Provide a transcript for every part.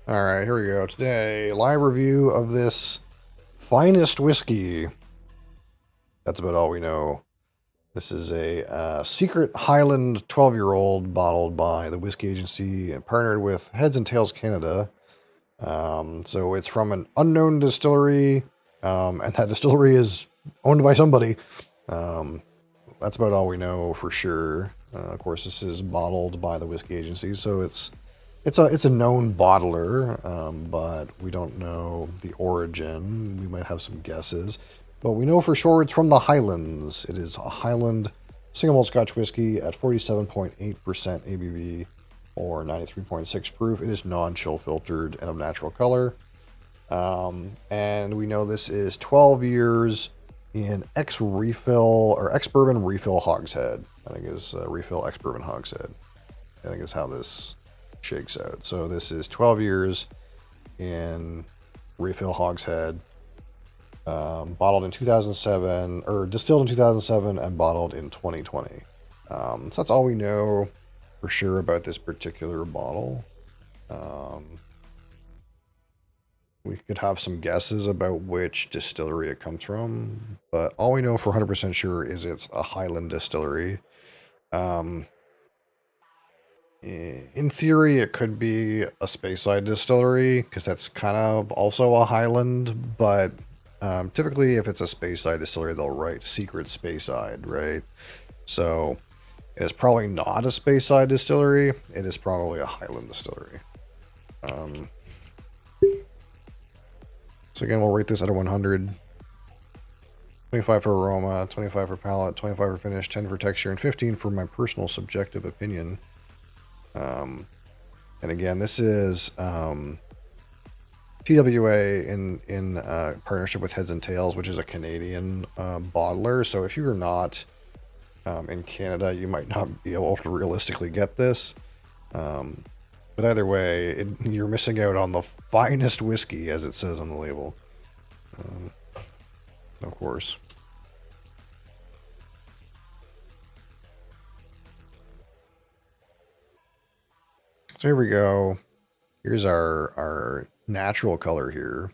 All right, here we go. Today, live review of this finest whiskey. That's about all we know. This is a secret Highland 12-year-old bottled by the Whiskey Agency and partnered with Heads and Tails Canada. So it's from an unknown distillery, and that distillery is owned by somebody. Um, that's about all we know for sure. Of course, this is bottled by the Whiskey Agency, so it's a known bottler, but we don't know the origin. We might have some guesses, but we know for sure it's from the Highlands. It is a Highland single malt Scotch whiskey at 47.8% ABV or 93.6 proof. It is non-chill filtered and of natural color. And we know this is 12 years in ex-refill or ex-bourbon refill hogshead. I think is refill ex-bourbon hogshead. I think is how this shakes out. So this is 12 years in refill hogshead, bottled in 2007 or distilled in 2007 and bottled in 2020. So that's all we know for sure about this particular bottle. We could have some guesses about which distillery it comes from, but all we know for 100% sure is it's a Highland distillery. Um, in theory, it could be a Speyside distillery because that's kind of also a Highland, but typically, if it's a Speyside distillery, they'll write secret Speyside, right? So it's probably not a Speyside distillery. It is probably a Highland distillery. So again, we'll rate this out of 100. 25 for aroma, 25 for palate, 25 for finish, 10 for texture, and 15 for my personal subjective opinion. And again, this is TWA in partnership with Heads and Tails, which is a Canadian bottler. So if you're not in Canada, you might not be able to realistically get this. But either way, you're missing out on the finest whiskey, as it says on the label. Of course. So here we go. Here's our natural color here,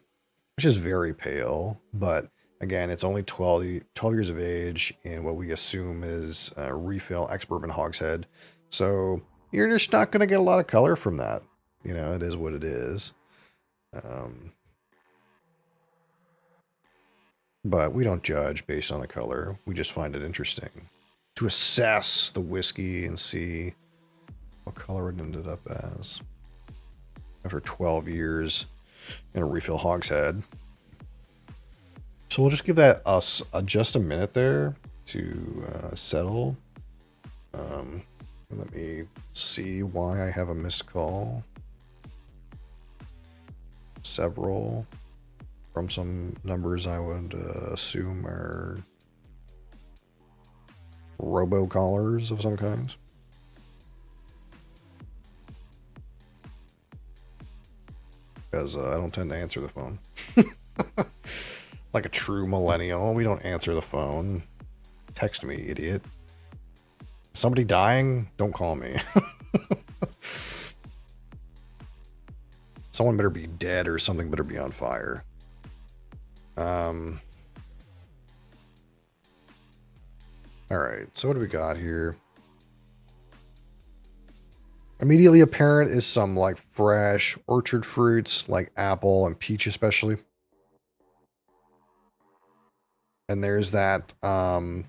which is very pale, but again, it's only 12 years of age in what we assume is refill ex-bourbon hogshead. So you're just not going to get a lot of color from that. You know, it is what it is. But we don't judge based on the color. We just find it interesting to assess the whiskey and see what color it ended up as after 12 years in a refill hogshead. So we'll just give that us just a minute there to settle. Let me see why I have a missed call. Several from some numbers I would assume are robocallers of some kind. Because I don't tend to answer the phone. Like a true millennial, we don't answer the phone. Text me, idiot. Somebody dying? Don't call me. Someone better be dead or something better be on fire. Alright, so what do we got here? Immediately apparent is some like fresh orchard fruits, like apple and peach especially. And there's that kind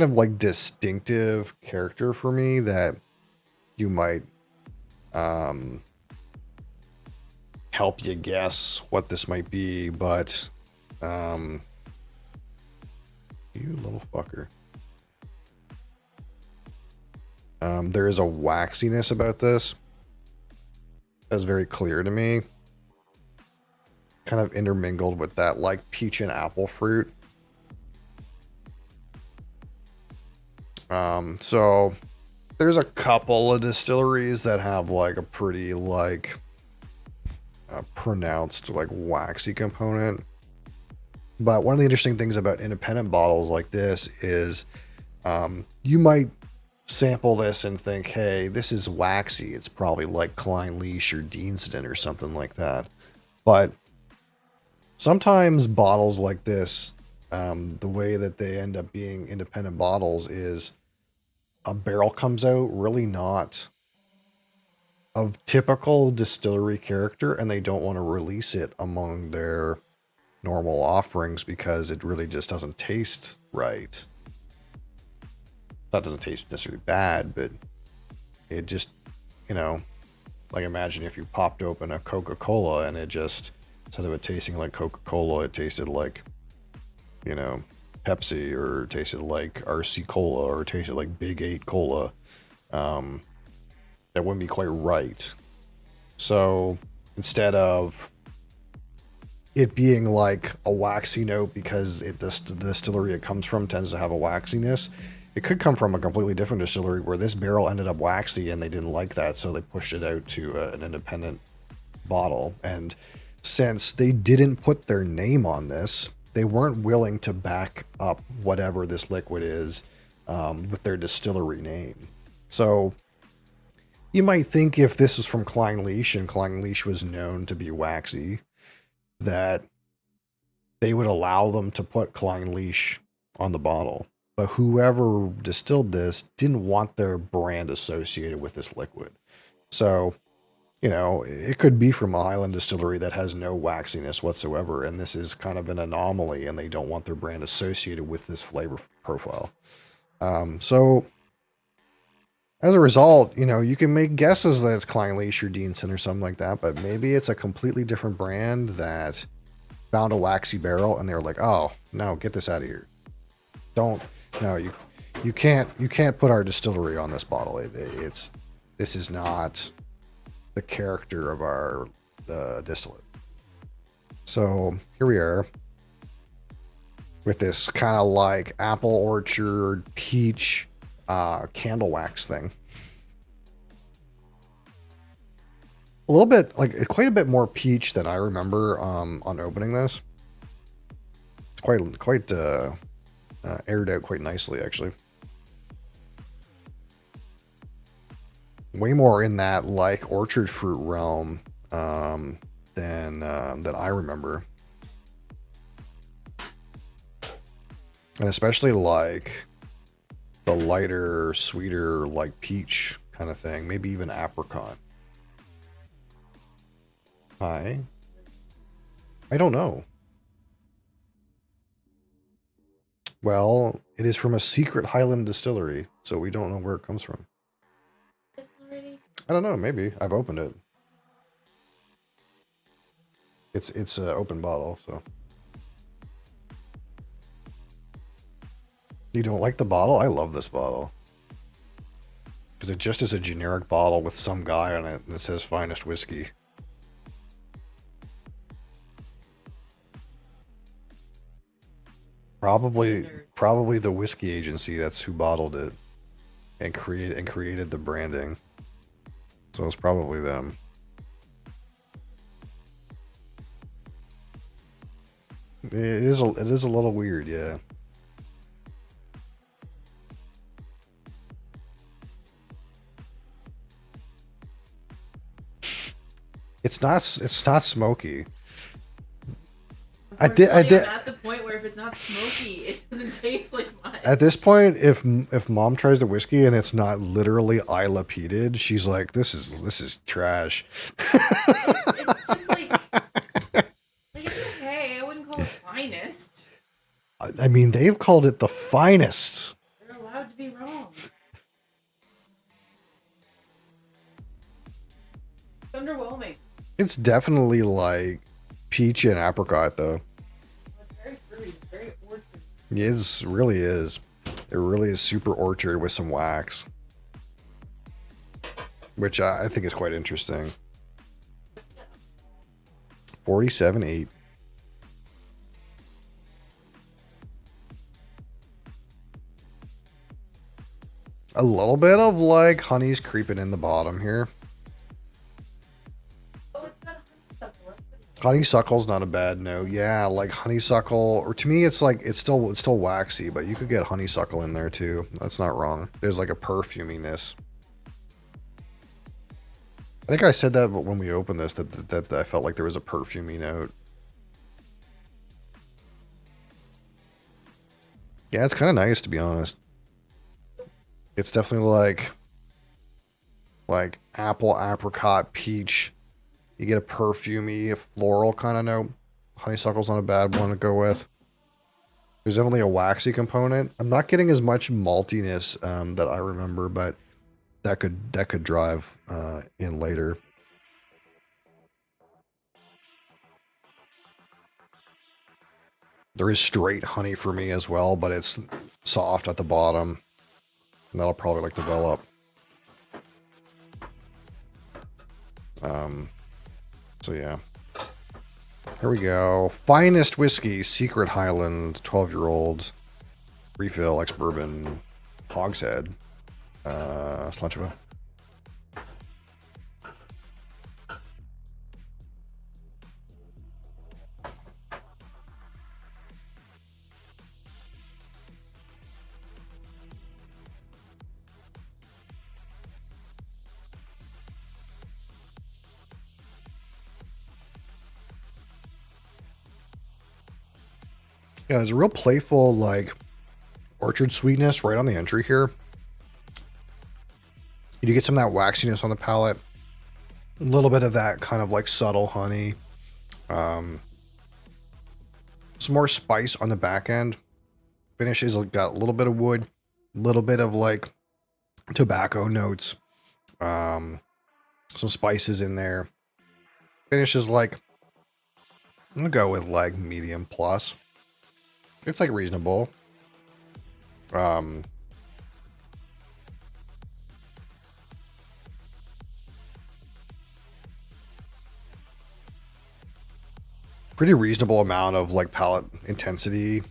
of like distinctive character for me that you might help you guess what this might be, but you little fucker. There is a waxiness about this that's very clear to me, kind of intermingled with that like peach and apple fruit. So there's a couple of distilleries that have like a pretty like pronounced like waxy component, but one of the interesting things about independent bottles like this is you might sample this and think, hey, this is waxy. It's probably like Klein Leash or Deanston or something like that. But sometimes bottles like this, the way that they end up being independent bottles is a barrel comes out really not of typical distillery character, and they don't want to release it among their normal offerings because it really just doesn't taste right. That doesn't taste necessarily bad, but it just, you know, like imagine if you popped open a Coca-Cola and it just, instead of it tasting like Coca-Cola, it tasted like, you know, Pepsi, or tasted like RC Cola, or tasted like Big 8 Cola. That wouldn't be quite right. So instead of it being like a waxy note because the distillery it comes from tends to have a waxiness, it could come from a completely different distillery where this barrel ended up waxy and they didn't like that, so they pushed it out to an independent bottle. And since they didn't put their name on this, they weren't willing to back up whatever this liquid is with their distillery name. So you might think if this is from Klein Leash and Klein Leash was known to be waxy, that they would allow them to put Klein Leash on the bottle. But whoever distilled this didn't want their brand associated with this liquid. So, you know, it could be from a Highland distillery that has no waxiness whatsoever, and this is kind of an anomaly, and they don't want their brand associated with this flavor profile. So, as a result, you know, you can make guesses that it's Klein Leash or Deanston or something like that, but maybe it's a completely different brand that found a waxy barrel, and they're like, oh, no, get this out of here. You can't put our distillery on this bottle. This is not the character of our distillate. So here we are with this kind of like apple orchard peach candle wax thing. A little bit, like quite a bit more peach than I remember on opening this. It's quite aired out quite nicely, actually. Way more in that like orchard fruit realm than I remember, and especially like the lighter, sweeter, like peach kind of thing. Maybe even apricot. I don't know. Well, it is from a secret Highland distillery, so we don't know where it comes from. I don't know, maybe. I've opened it. It's an open bottle, so. You don't like the bottle? I love this bottle. Because it just is a generic bottle with some guy on it that says Finest Whiskey. Probably the whiskey agency, that's who bottled it and created the branding. So it's probably them. It is a little weird, yeah. It's not smoky. I did. I'm at the point where if it's not smoky, it doesn't taste like much. At this point, if Mom tries the whiskey and it's not literally Isla peated, she's like, "This is trash." It's just like it's okay. I wouldn't call it finest. I mean, they've called it the finest. They're allowed to be wrong. It's underwhelming. It's definitely like peach and apricot, though. It's very fruity. It's very orchard. It really is. It really is super orchard with some wax, which I think is quite interesting. 47.8. A little bit of like honey's creeping in the bottom here. Oh, it's got honeysuckle. Honeysuckle's not a bad note. Yeah, like honeysuckle, or to me, it's like it's still waxy, but you could get honeysuckle in there too. That's not wrong. There's like a perfuminess. I think I said that when we opened this that I felt like there was a perfumey note. Yeah, it's kind of nice to be honest. It's definitely like apple, apricot, peach. You get a perfumey, a floral kind of note. Honeysuckle's not a bad one to go with. There's definitely a waxy component. I'm not getting as much maltiness that I remember, but that could drive in later. There is straight honey for me as well, but it's soft at the bottom. And that'll probably like develop. So yeah. Here we go. Finest whiskey, Secret Highland, 12-year-old, refill, ex-bourbon, hogshead, slancheva. Yeah, there's a real playful, like, orchard sweetness right on the entry here. You do get some of that waxiness on the palate. A little bit of that kind of like subtle honey. Some more spice on the back end. Finishes got a little bit of wood, a little bit of like tobacco notes. Some spices in there. Finishes like, I'm gonna go with like medium plus. It's like reasonable. Pretty reasonable amount of like palate intensity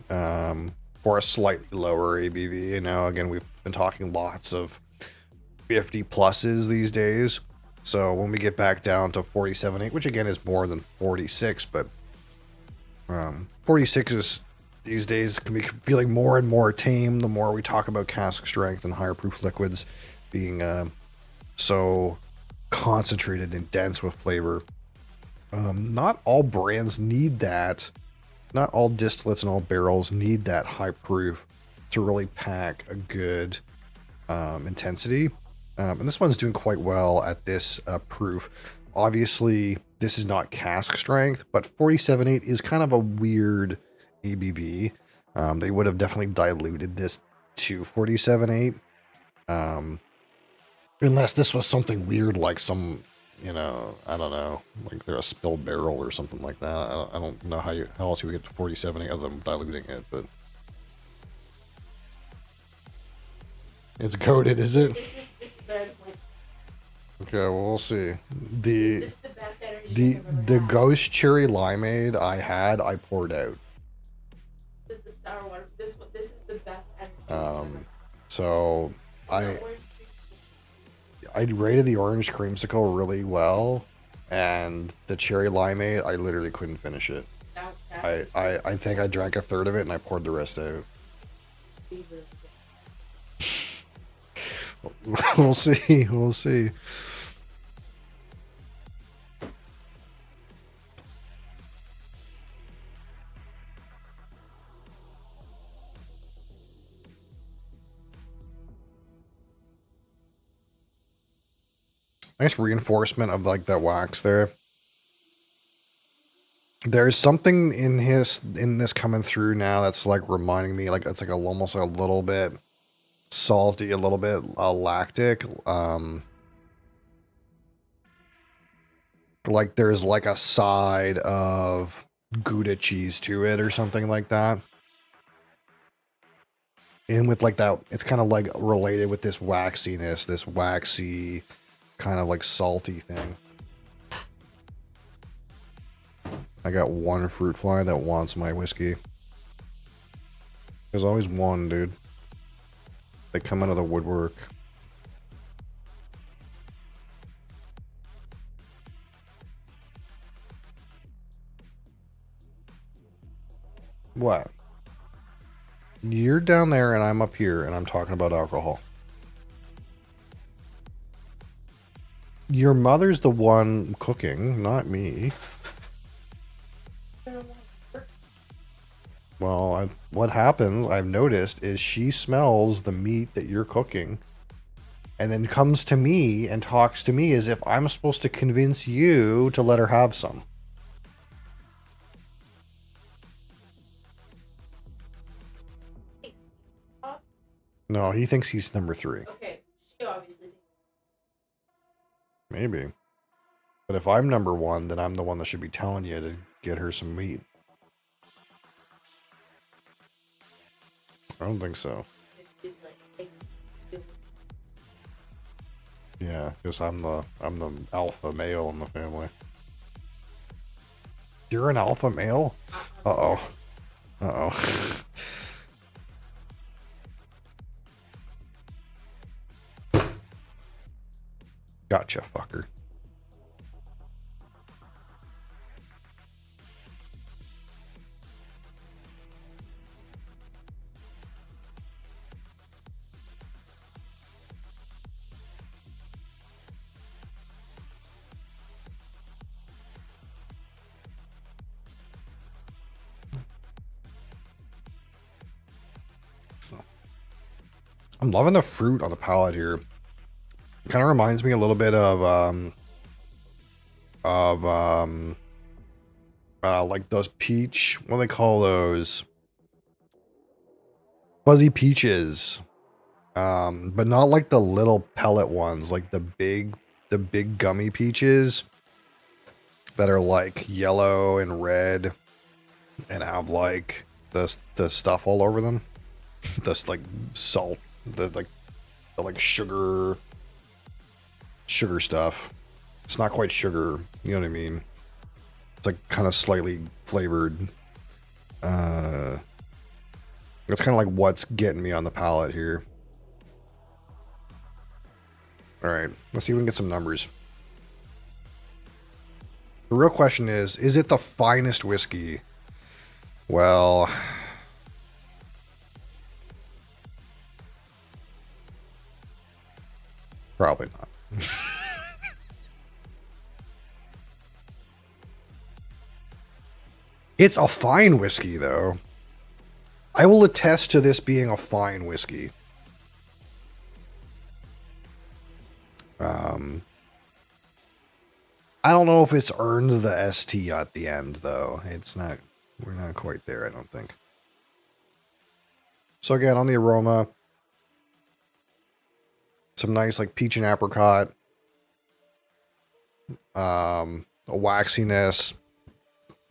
for a slightly lower ABV. You know, again, we've been talking lots of 50 pluses these days. So when we get back down to 47.8, which again is more than 46, but 46 is these days can be feeling more and more tame the more we talk about cask strength and higher proof liquids being so concentrated and dense with flavor. Not all brands need that. Not all distillates and all barrels need that high proof to really pack a good intensity. And this one's doing quite well at this proof. Obviously, this is not cask strength, but 47.8 is kind of a weird ABV. They would have definitely diluted this to 47.8. Unless this was something weird like some, you know, I don't know, like they're a spilled barrel or something like that. I don't know how else you would get to 47.8 other than diluting it, but it's coated, is it? Okay, well, we'll see. The ghost cherry limeade I poured out. This is the sour water. This is the best energy. So I rated the orange creamsicle really well, and the cherry limeade I literally couldn't finish it. I think I drank a third of it and I poured the rest out. We'll see. We'll see. Nice reinforcement of like that wax there. There's something in this coming through now that's like reminding me, like it's like almost like a little bit salty, a little bit lactic. Like there's like a side of Gouda cheese to it or something like that. And with like that, it's kind of like related with this waxiness, this waxy kind of like salty thing. I got one fruit fly that wants my whiskey. There's always one, dude. They come out of the woodwork. What? You're down there and I'm up here and I'm talking about alcohol. Your mother's the one cooking, not me. Well, what happens, I've noticed, is she smells the meat that you're cooking and then comes to me and talks to me as if I'm supposed to convince you to let her have some. No, he thinks he's number 3. Okay, she obviously thinks. Maybe. But if I'm number 1, then I'm the one that should be telling you to get her some meat. I don't think so. Yeah, because I'm the alpha male in the family. You're an alpha male? Uh-oh. Uh-oh. Gotcha, fucker. I'm loving the fruit on the palate here. It kind of reminds me a little bit of like those peach, what do they call those? Fuzzy peaches. But not like the little pellet ones, like the big gummy peaches that are like yellow and red and have like the stuff all over them. This like salt, the sugar stuff. It's not quite sugar, you know what I mean? It's like kind of slightly flavored. That's kind of like what's getting me on the palate here. All right, let's see if we can get some numbers. The real question is it the finest whiskey? Well, probably not. It's a fine whiskey, though. I will attest to this being a fine whiskey. I don't know if it's earned the ST at the end, though. It's not, we're not quite there, I don't think. So again, on the aroma, some nice like peach and apricot, a waxiness,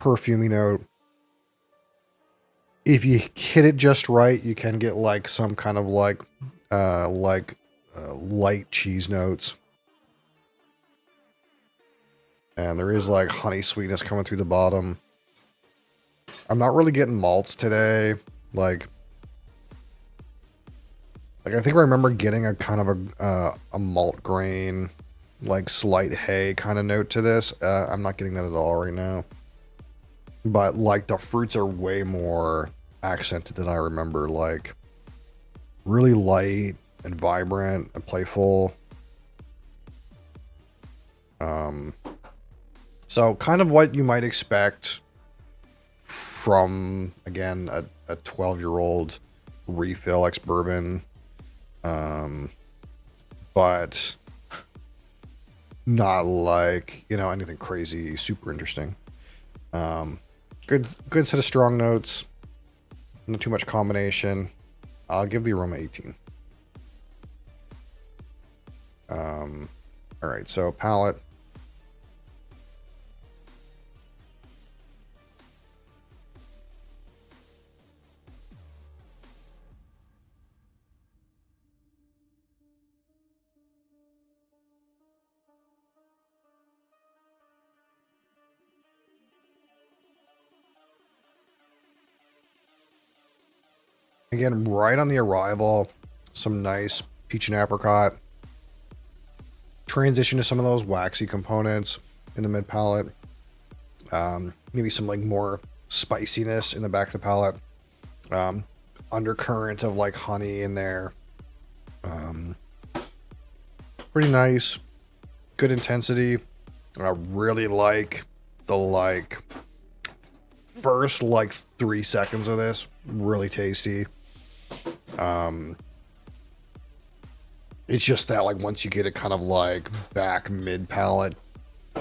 perfumey note. If you hit it just right, you can get like some kind of like light cheese notes. And there is like honey sweetness coming through the bottom. I'm not really getting malts today. Like I think I remember getting a kind of a malt grain, like slight hay kind of note to this. I'm not getting that at all right now. But like the fruits are way more accented than I remember. Like really light and vibrant and playful. So kind of what you might expect from, again, a 12-year-old refill ex-bourbon. But not like, you know, anything crazy, super interesting. Good set of strong notes. Not too much combination. I'll give the aroma 18. All right, so palate. Again, right on the arrival, some nice peach and apricot. Transition to some of those waxy components in the mid palate. Maybe some like more spiciness in the back of the palate. Undercurrent of like honey in there. Pretty nice. Good intensity. I really like the like first like 3 seconds of this. Really tasty. It's just that like once you get it kind of like back mid palate,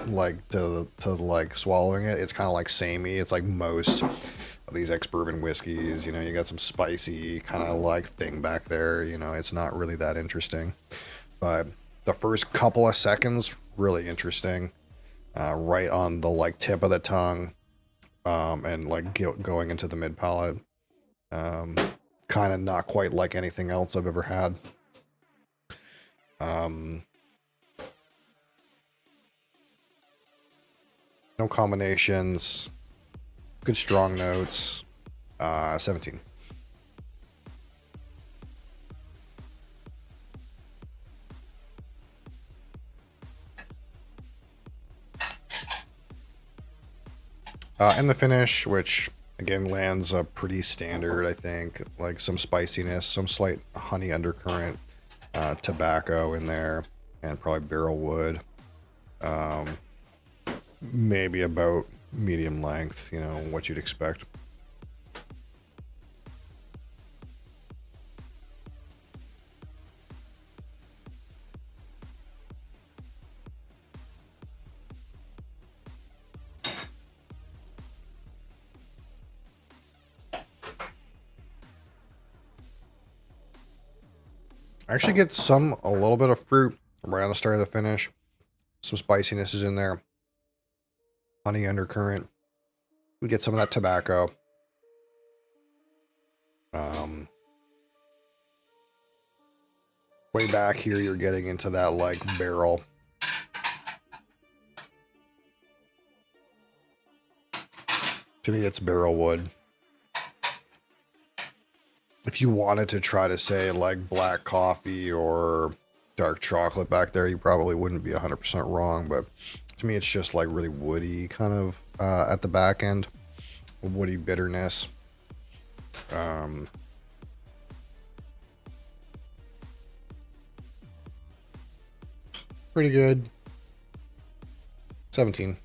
like to like swallowing it, it's kind of like samey. It's like most of these ex-bourbon whiskeys, you know, you got some spicy kind of like thing back there, you know, it's not really that interesting. But the first couple of seconds, really interesting. Right on the like tip of the tongue, and like going into the mid palate. Kind of not quite like anything else I've ever had. No combinations. Good strong notes. 17. And the finish, which again lands a pretty standard, I think. Like some spiciness, some slight honey undercurrent, tobacco in there, and probably barrel wood. Maybe about medium length, you know, what you'd expect. I actually get a little bit of fruit right on the start of the finish. Some spiciness is in there. Honey undercurrent. We get some of that tobacco. Way back here, you're getting into that like barrel. To me, it's barrel wood. If you wanted to try to say like black coffee or dark chocolate back there, you probably wouldn't be 100% wrong. But to me, it's just like really woody kind of at the back end. Woody bitterness. Pretty good. 17.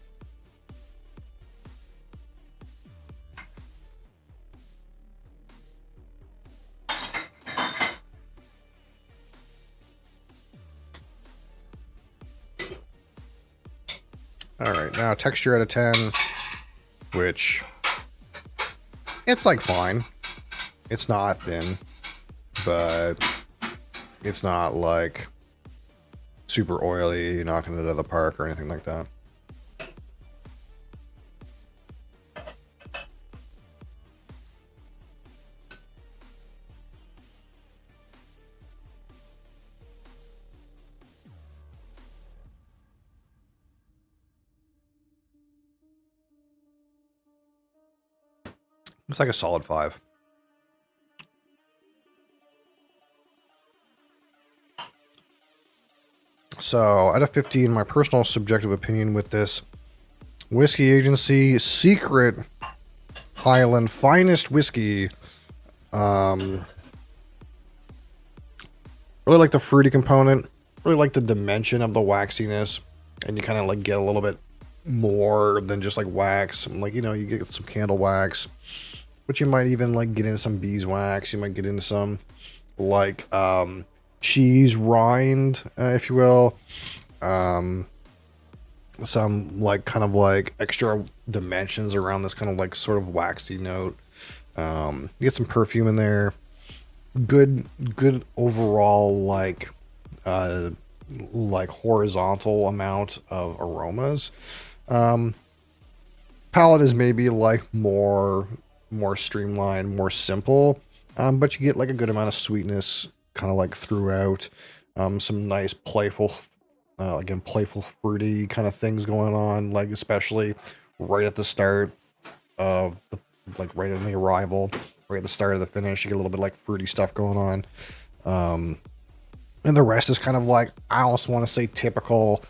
All right, now texture out of 10, which it's like fine. It's not thin, but it's not like super oily, knocking it out of the park or anything like that. It's like a solid 5. So, out of 15, my personal subjective opinion with this Whiskey Agency Secret Highland Finest Whiskey. Really like the fruity component. Really like the dimension of the waxiness. And you kind of like get a little bit more than just like wax. Like, you know, you get some candle wax. But you might even like get into some beeswax. You might get into some like cheese rind, if you will. Some like kind of like extra dimensions around this kind of like sort of waxy note. You get some perfume in there. Good overall like horizontal amount of aromas. Palette is maybe like more streamlined, more simple, but you get like a good amount of sweetness kind of like throughout. Some nice playful fruity kind of things going on, like especially right at the start of the, like right in the arrival, right at the start of the finish, you get a little bit like fruity stuff going on. And the rest is kind of like, I also want to say typical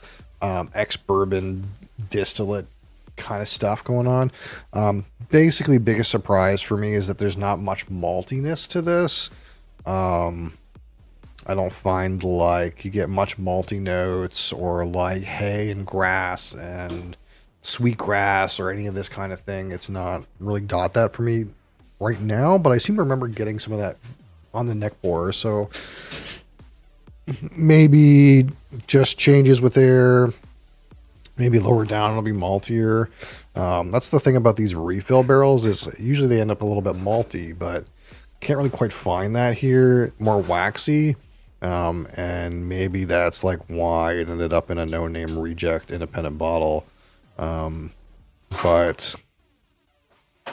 ex-bourbon distillate kind of stuff going on. Basically, biggest surprise for me is that there's not much maltiness to this. I don't find like you get much malty notes or like hay and grass and sweet grass or any of this kind of thing. It's not really got that for me right now, but I seem to remember getting some of that on the neck bore. So maybe just changes with air. Maybe lower down it'll be maltier. That's the thing about these refill barrels is usually they end up a little bit malty, but can't really quite find that here. More waxy. And maybe that's like why it ended up in a no-name reject independent bottle. But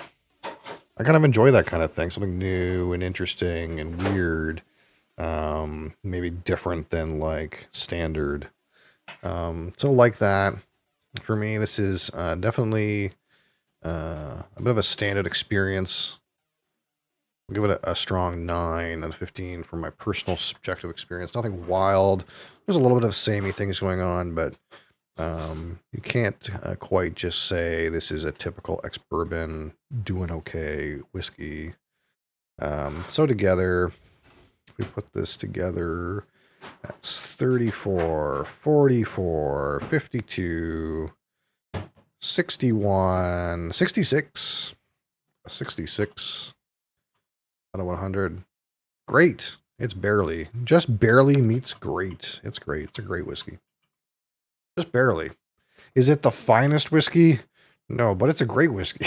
I kind of enjoy that kind of thing. Something new and interesting and weird. Maybe different than like standard. So like that. For me, this is definitely a bit of a standard experience. I'll give it a strong 9 out of 15 from my personal subjective experience. Nothing wild. There's a little bit of samey things going on, but you can't quite just say this is a typical ex-bourbon doing okay whiskey. So together, if we put this together, that's 34, 44, 52, 61, 66, 66 out of 100. Great. It's just barely meets great. It's great. It's a great whiskey. Just barely. Is it the finest whiskey? No, but it's a great whiskey.